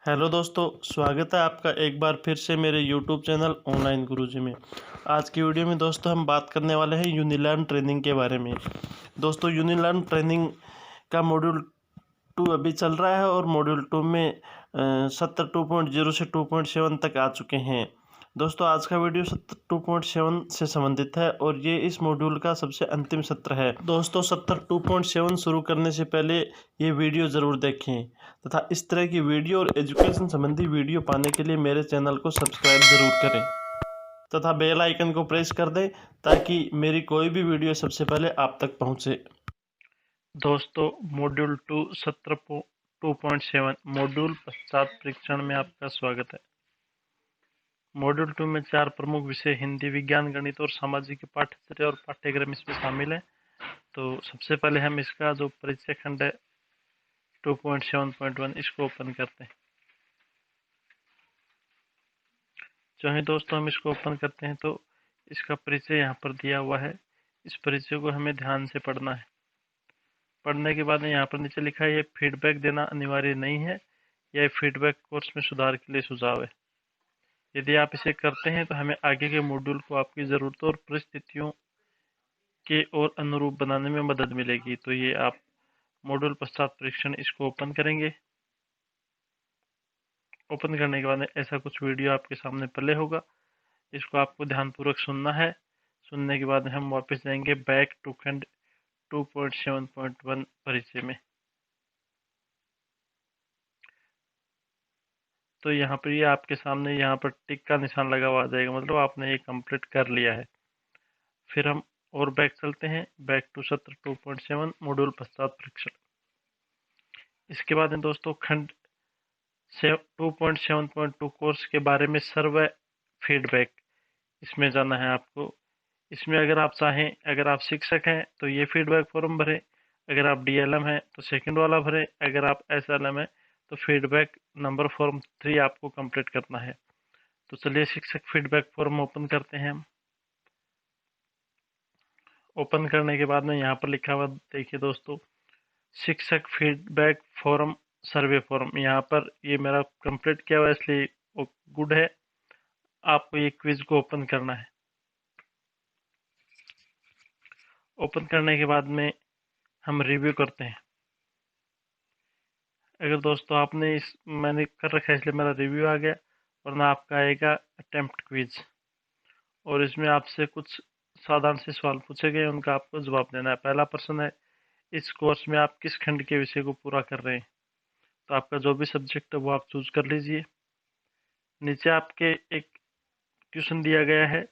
Hello दोस्तों, स्वागत है आपका एक बार फिर से मेरे यूट्यूब चैनल ऑनलाइन गुरुजी में। आज की वीडियो में दोस्तों हम बात करने वाले हैं यूनिलर्न ट्रेनिंग के बारे में। दोस्तों यूनिलर्न ट्रेनिंग का मॉड्यूल 2 अभी चल रहा है और मॉड्यूल 2 में सत्र 2.0 से 2.7 तक आ चुके हैं। दोस्तों आज का वीडियो सत्र 2.7 से संबंधित है और ये इस मॉड्यूल का सबसे अंतिम सत्र है। दोस्तों सत्र 2.7 शुरू करने से पहले ये वीडियो ज़रूर देखें तथा इस तरह की वीडियो और एजुकेशन संबंधी वीडियो पाने के लिए मेरे चैनल को सब्सक्राइब ज़रूर करें तथा बेल आइकन को प्रेस कर दें ताकि मेरी कोई भी वीडियो सबसे पहले आप तक पहुंचे। दोस्तों मॉड्यूल 2 सत्र 2.7 मॉड्यूल पश्चात परीक्षण में आपका स्वागत है। मॉड्यूल 2 में 4 प्रमुख विषय हिंदी, विज्ञान, गणित और सामाजिक पाठ्यचर्या और पाठ्यक्रम इसमें शामिल है। तो सबसे पहले हम इसका जो परिचय खंड है 2.7.1 इसको ओपन करते हैं। जो है दोस्तों हम इसको ओपन करते हैं तो इसका परिचय यहाँ पर दिया हुआ है। इस परिचय को हमें ध्यान से पढ़ना है। पढ़ने के बाद यहाँ पर नीचे लिखा है ये फीडबैक देना अनिवार्य नहीं है, यह फीडबैक कोर्स में सुधार के लिए सुझाव है। यदि आप इसे करते हैं तो हमें आगे के मॉड्यूल को आपकी ज़रूरतों और परिस्थितियों के और अनुरूप बनाने में मदद मिलेगी। तो ये आप मॉड्यूल पश्चात परीक्षण इसको ओपन करेंगे। ओपन करने के बाद ऐसा कुछ वीडियो आपके सामने प्ले होगा, इसको आपको ध्यानपूर्वक सुनना है। सुनने के बाद हम वापस जाएंगे बैक टू खंड 2.7.1 परिचय में। तो यहाँ पर ये आपके सामने यहाँ पर टिक का निशान लगा हुआ आ जाएगा, मतलब आपने ये कंप्लीट कर लिया है। फिर हम और बैक चलते हैं, बैक टू सत्र 2.7 मॉड्यूल पश्चात परीक्षण। इसके बाद में दोस्तों खंड 2.7.2 कोर्स के बारे में सर्वे फीडबैक, इसमें जाना है आपको। इसमें अगर आप चाहें, अगर आप शिक्षक हैं तो ये फीडबैक फॉर्म भरें, अगर आप डीएलएम हैं तो सेकंड वाला भरें, अगर आप एसएलएम हैं तो फीडबैक नंबर फॉर्म 3 आपको कंप्लीट करना है। तो चलिए शिक्षक फीडबैक फॉर्म ओपन करते हैं हम। ओपन करने के बाद में यहाँ पर लिखा हुआ देखिए दोस्तों, शिक्षक फीडबैक फॉर्म सर्वे फॉर्म। यहाँ पर ये मेरा कंप्लीट किया हुआ है इसलिए वो गुड है। आपको ये क्विज को ओपन करना है। ओपन करने के बाद में हम रिव्यू करते हैं। अगर दोस्तों आपने मैंने कर रखा है इसलिए मेरा रिव्यू आ गया, वरना आपका आएगा अटेम्प्ट क्विज और इसमें आपसे कुछ साधारण से सवाल पूछे गए, उनका आपको जवाब देना है। पहला प्रश्न है, इस कोर्स में आप किस खंड के विषय को पूरा कर रहे हैं? तो आपका जो भी सब्जेक्ट है वो आप चूज कर लीजिए। नीचे आपके एक क्वेश्चन दिया गया है,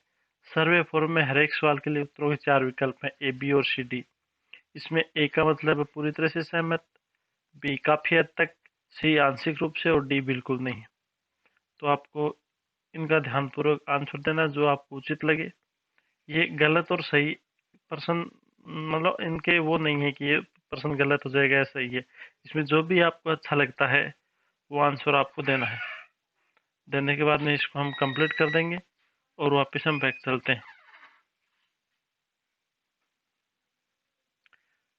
सर्वे फॉर्म में हर एक सवाल के लिए उत्तरों के 4 विकल्प हैं, ए, बी और सी, डी। इसमें ए का मतलब है पूरी तरह से सहमत, बी काफी हद तक, सी आंशिक रूप से और डी बिल्कुल नहीं। तो आपको इनका ध्यानपूर्वक आंसर देना जो आपको उचित लगे। ये गलत और सही प्रश्न, मतलब इनके वो नहीं है कि ये प्रश्न गलत हो जाएगा या सही है। इसमें जो भी आपको अच्छा लगता है वो आंसर आपको देना है। देने के बाद में इसको हम कंप्लीट कर देंगे और वापस हम बैक चलते हैं।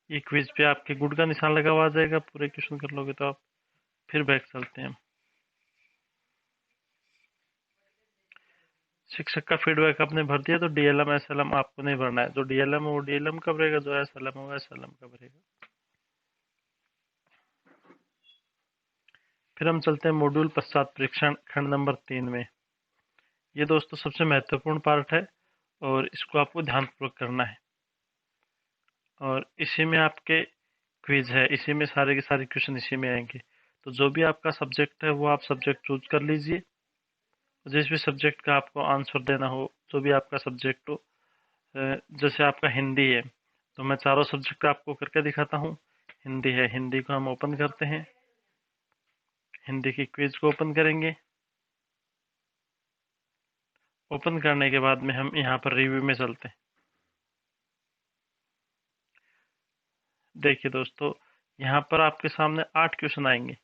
ये क्विज पे आपके गुड का निशान लगा हुआ आ जाएगा, पूरे क्वेश्चन कर लोगे तो आप। फिर बैक चलते हैं। शिक्षक का फीडबैक आपने भर दिया तो डीएलएम एसएलएम आपको नहीं भरना है। जो डीएलएम है वो डीएलएम का भरेगा, जो एसएलएम है वो एसएलएम का भरेगा। फिर हम चलते हैं मॉड्यूल पश्चात परीक्षण खंड नंबर 3 में। ये दोस्तों सबसे महत्वपूर्ण पार्ट है और इसको आपको ध्यानपूर्वक करना है। और इसी में आपके क्विज है, इसी में सारे के सारे क्वेश्चन इसी में आएंगे। तो जो भी आपका सब्जेक्ट है वो आप सब्जेक्ट चूज कर लीजिए। जिस भी सब्जेक्ट का आपको आंसर देना हो, जो भी आपका सब्जेक्ट हो, जैसे आपका हिंदी है तो मैं चारों सब्जेक्ट आपको करके दिखाता हूँ। हिंदी है, हिंदी को हम ओपन करते हैं। हिंदी की क्विज को ओपन करेंगे। ओपन करने के बाद में हम यहाँ पर रिव्यू में चलते हैं। देखिए दोस्तों, यहाँ पर आपके सामने 8 क्वेश्चन आएंगे।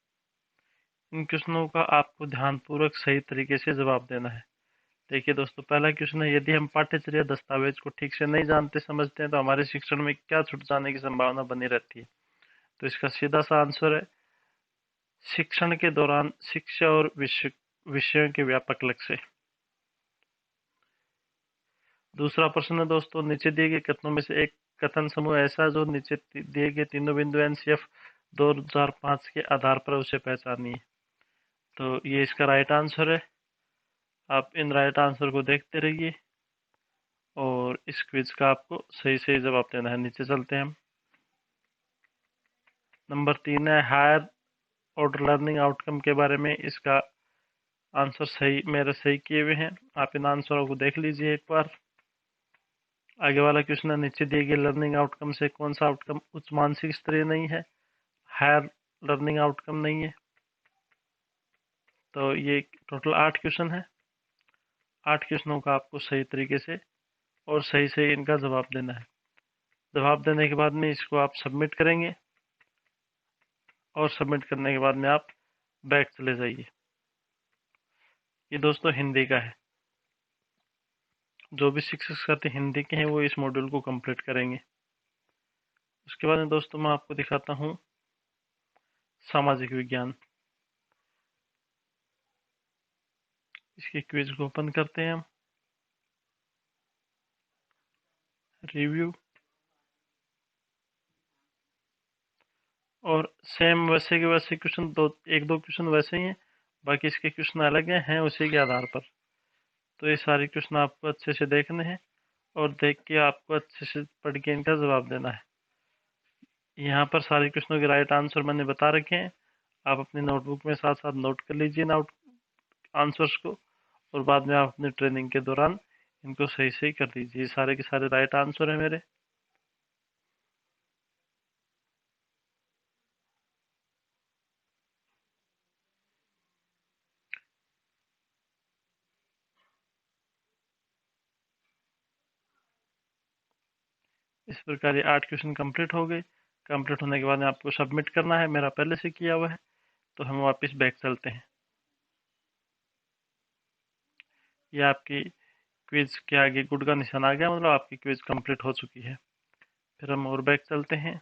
इन क्वेश्चनों का आपको ध्यानपूर्वक सही तरीके से जवाब देना है। देखिए दोस्तों, पहला क्वेश्चन है, यदि हम पाठ्यचर्या दस्तावेज को ठीक से नहीं जानते समझते हैं तो हमारे शिक्षण में क्या छूट जाने की संभावना बनी रहती है? तो इसका सीधा सा आंसर है, शिक्षण के दौरान शिक्षा और विषयों के व्यापक लक्ष्य। दूसरा प्रश्न है दोस्तों, नीचे दिए गए कथनों में से एक कथन समूह ऐसा है जो नीचे दिए गए तीनों बिंदु एनसीएफ 2005 के आधार पर उसे पहचानिए। तो ये इसका राइट आंसर है। आप इन राइट आंसर को देखते रहिए और इस क्विज का आपको सही सही जवाब देना है। नीचे चलते हैं हम। नंबर 3 है हायर ऑर्डर लर्निंग आउटकम के बारे में। इसका आंसर सही मेरे सही किए हुए हैं, आप इन आंसरों को देख लीजिए एक बार। आगे वाला क्वेश्चन है, नीचे दिए गए लर्निंग आउटकम से कौन सा आउटकम उच्च मानसिक स्तरीय नहीं है, हायर लर्निंग आउटकम नहीं है। तो ये टोटल 8 क्वेश्चन है। 8 क्वेश्चनों का आपको सही तरीके से और सही सही इनका जवाब देना है। जवाब देने के बाद में इसको आप सबमिट करेंगे और सबमिट करने के बाद में आप बैक चले जाइए। ये दोस्तों हिंदी का है। जो भी शिक्षक साथी हिंदी के हैं वो इस मॉड्यूल को कंप्लीट करेंगे। उसके बाद में दोस्तों मैं आपको दिखाता हूँ सामाजिक विज्ञान। इसके क्विज को ओपन करते हैं हम। रिव्यू और सेम वैसे के वैसे क्वेश्चन, एक दो क्वेश्चन वैसे ही हैं, बाकी इसके क्वेश्चन अलग हैं उसी के आधार पर। तो ये सारे क्वेश्चन आपको अच्छे से देखने हैं और देख के आपको अच्छे से पढ़ के इनका जवाब देना है। यहाँ पर सारे क्वेश्चनों के राइट आंसर मैंने बता रखे हैं। आप अपनी नोटबुक में साथ साथ नोट कर लीजिए आंसर्स को, और बाद में आप अपनी ट्रेनिंग के दौरान इनको सही सही कर दीजिए। सारे के सारे राइट आंसर है मेरे। इस प्रकार ये 8 क्वेश्चन कंप्लीट हो गए। कंप्लीट होने के बाद में आपको सबमिट करना है, मेरा पहले से किया हुआ है। तो हम वापस बैक चलते हैं। ये आपकी क्विज के आगे गुड का निशान आ गया, मतलब आपकी क्विज कंप्लीट हो चुकी है। फिर हम और बैक चलते हैं।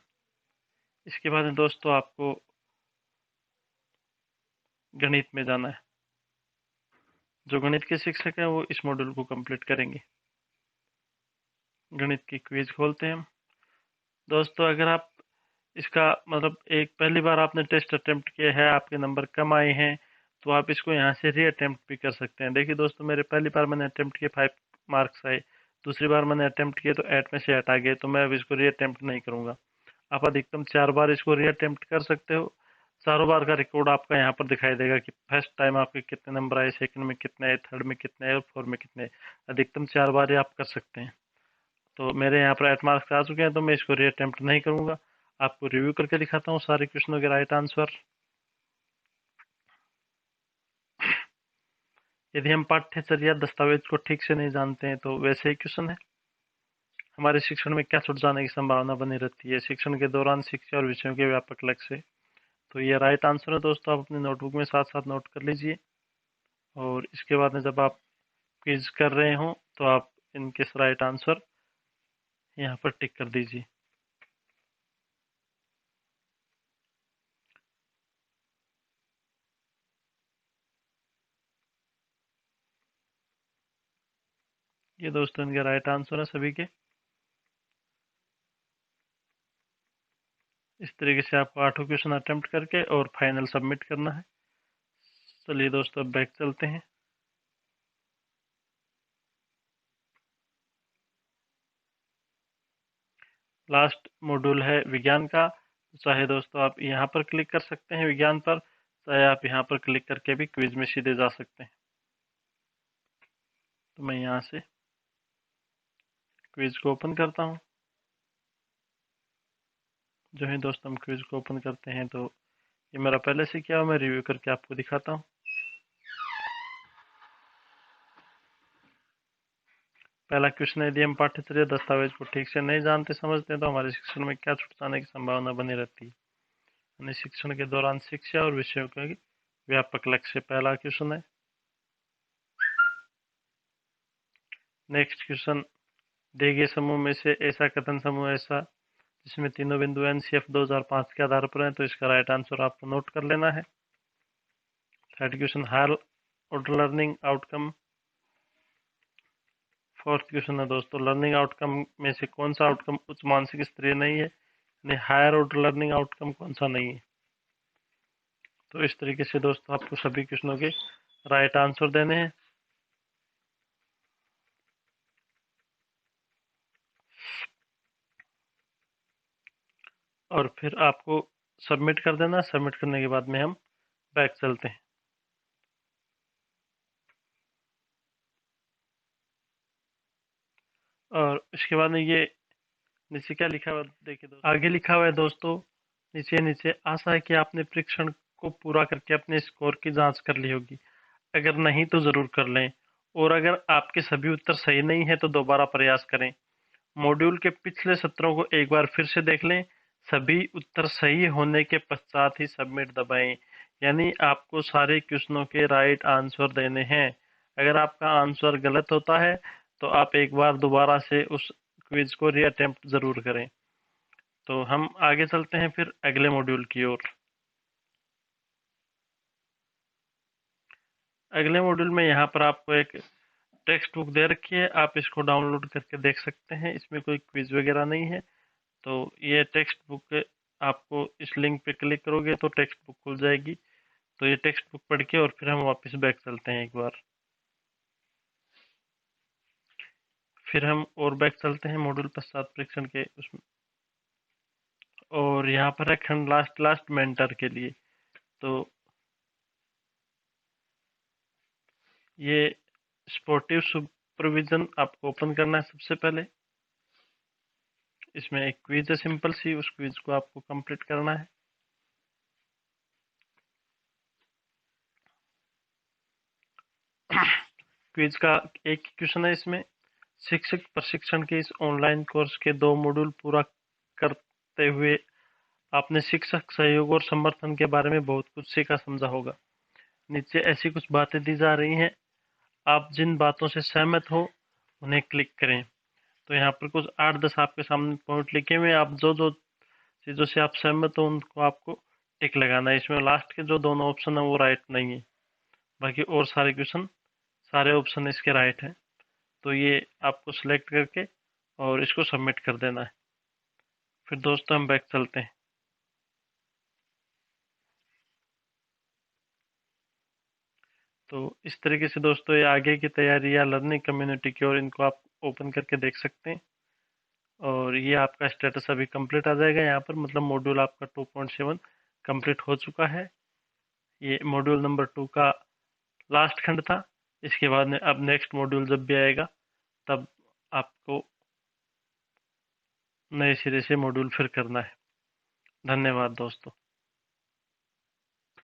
इसके बाद में दोस्तों आपको गणित में जाना है। जो गणित के शिक्षक हैं वो इस मॉड्यूल को कंप्लीट करेंगे। गणित की क्विज खोलते हैं हम। दोस्तों अगर आप इसका मतलब एक पहली बार आपने टेस्ट अटेम्प्ट किया है, आपके नंबर कम आए हैं, तो आप इसको यहाँ से री अटेम्प्ट भी कर सकते हैं। देखिए दोस्तों, मेरे पहली बार मैंने अटेम्प्ट किए 5 मार्क्स आए, दूसरी बार मैंने अटेम्प्ट किए तो 8 में से 8 आ गए, तो मैं अब इसको री अटेम्प्ट नहीं करूँगा। आप अधिकतम 4 बार इसको री अटेम्प्ट कर सकते हो। चारों बार का रिकॉर्ड आपका यहाँ पर दिखाई देगा कि फर्स्ट टाइम आपके कितने नंबर आए, सेकंड में कितने आए, थर्ड में कितने आए और फोर्थ में कितने आए। अधिकतम 4 बार ही आप कर सकते हैं। तो मेरे यहाँ पर 8 मार्क्स आ चुके हैं, तो मैं इसको री अटेम्प्ट नहीं करूँगा। आपको रिव्यू करके दिखाता हूँ सारे क्वेश्चनों के राइट आंसर। यदि हम पाठ्यचर्या दस्तावेज को ठीक से नहीं जानते हैं तो वैसे ही क्वेश्चन है। हमारे शिक्षण में क्या छूट जाने की संभावना बनी रहती है, शिक्षण के दौरान शिक्षा और विषयों के व्यापक लक्ष्य। तो ये राइट आंसर है दोस्तों, आप अपनी नोटबुक में साथ साथ नोट कर लीजिए। और इसके बाद में जब आप क्विज कर रहे हो तो आप इनके राइट आंसर यहाँ पर टिक कर दीजिए। ये दोस्तों इनके राइट आंसर है सभी के। इस तरीके से आपको 8 क्वेश्चन अटेम्प्ट करके और फाइनल सबमिट करना है। चलिए दोस्तों अब बैक चलते हैं। लास्ट मॉड्यूल है विज्ञान का। चाहे दोस्तों आप यहाँ पर क्लिक कर सकते हैं विज्ञान पर, चाहे आप यहाँ पर क्लिक करके भी क्विज में सीधे जा सकते हैं। तो मैं यहाँ से क्विज को ओपन करता हूँ। जो है दोस्तों हम क्विज को ओपन करते हैं तो ये मेरा पहले से किया हुआ, मैं रिव्यू करके आपको दिखाता हूँ। पहला क्वेश्चन है, यदि हम पाठ्यचर्या दस्तावेज को ठीक से नहीं जानते समझते हैं तो हमारे शिक्षण में क्या छूट जाने की संभावना बनी रहती है। यानी शिक्षण के दौरान शिक्षा और विषयों के व्यापक लक्ष्य, पहला क्वेश्चन है। नेक्स्ट क्वेश्चन, दिए गए समूह में से ऐसा कथन समूह ऐसा जिसमें तीनों बिंदु एनसीएफ 2005 के आधार पर है, तो इसका राइट आंसर आपको नोट कर लेना है। Third question higher order learning outcome. Fourth question है दोस्तों लर्निंग आउटकम में से कौन सा आउटकम उच्च मानसिक स्तरीय नहीं है, यानी हायर ऑर्डर लर्निंग आउटकम कौन सा नहीं है। तो इस तरीके से दोस्तों आपको सभी क्वेश्चनों के राइट आंसर देने हैं। और फिर आपको सबमिट कर देना। सबमिट करने के बाद में हम बैक चलते हैं। और इसके बाद में ये नीचे क्या लिखा हुआ देखिए दोस्तों, आगे लिखा हुआ है दोस्तों नीचे नीचे, आशा है कि आपने परीक्षण को पूरा करके अपने स्कोर की जांच कर ली होगी। अगर नहीं तो जरूर कर लें, और अगर आपके सभी उत्तर सही नहीं है तो दोबारा प्रयास करें। मॉड्यूल के पिछले सत्रों को एक बार फिर से देख लें। सभी उत्तर सही होने के पश्चात ही सबमिट दबाएं। यानी आपको सारे क्वेश्चनों के राइट आंसर देने हैं। अगर आपका आंसर गलत होता है तो आप एक बार दोबारा से उस क्विज को रीअटेम्प्ट जरूर करें। तो हम आगे चलते हैं फिर अगले मॉड्यूल की ओर। अगले मॉड्यूल में यहाँ पर आपको एक टेक्स्ट बुक दे रखी है, आप इसको डाउनलोड करके देख सकते हैं। इसमें कोई क्विज वगैरह नहीं है। तो ये टेक्स्ट बुक आपको इस लिंक पे क्लिक करोगे तो टेक्स्ट बुक खुल जाएगी। तो ये टेक्स्ट बुक पढ़ के और फिर हम वापस बैक चलते हैं एक बार। फिर हम और बैक चलते हैं मॉड्यूल पश्चात परीक्षण के उसमें। और यहाँ पर है खंड लास्ट मेंटर के लिए। तो ये स्पोर्टिव सुपरविजन आपको ओपन करना है सबसे पहले। इसमें एक क्विज है सिंपल सी, उस क्विज को आपको कंप्लीट करना है। क्विज का एक क्वेश्चन है इसमें। शिक्षक प्रशिक्षण के इस ऑनलाइन कोर्स के 2 मॉड्यूल पूरा करते हुए आपने शिक्षक सहयोग और समर्थन के बारे में बहुत कुछ सीखा समझा होगा। नीचे ऐसी कुछ बातें दी जा रही हैं, आप जिन बातों से सहमत हो उन्हें क्लिक करें। तो यहाँ पर कुछ 8-10 आपके सामने पॉइंट लिखे हुए हैं। आप जो जो चीज़ों से आप सहमत हो उनको आपको टिक लगाना है। इसमें लास्ट के जो दोनों ऑप्शन है वो राइट नहीं है, बाकी और सारे क्वेश्चन सारे ऑप्शन इसके राइट हैं। तो ये आपको सिलेक्ट करके और इसको सबमिट कर देना है। फिर दोस्तों हम बैक चलते हैं। तो इस तरीके से दोस्तों ये आगे की तैयारी या लर्निंग कम्युनिटी की और इनको आप ओपन करके देख सकते हैं। और ये आपका स्टेटस अभी कंप्लीट आ जाएगा यहाँ पर, मतलब मॉड्यूल आपका 2.7 कंप्लीट हो चुका है। ये मॉड्यूल नंबर 2 का लास्ट खंड था। इसके बाद में अब नेक्स्ट मॉड्यूल जब भी आएगा तब आपको नए सिरे से मॉड्यूल फिर करना है। धन्यवाद दोस्तों।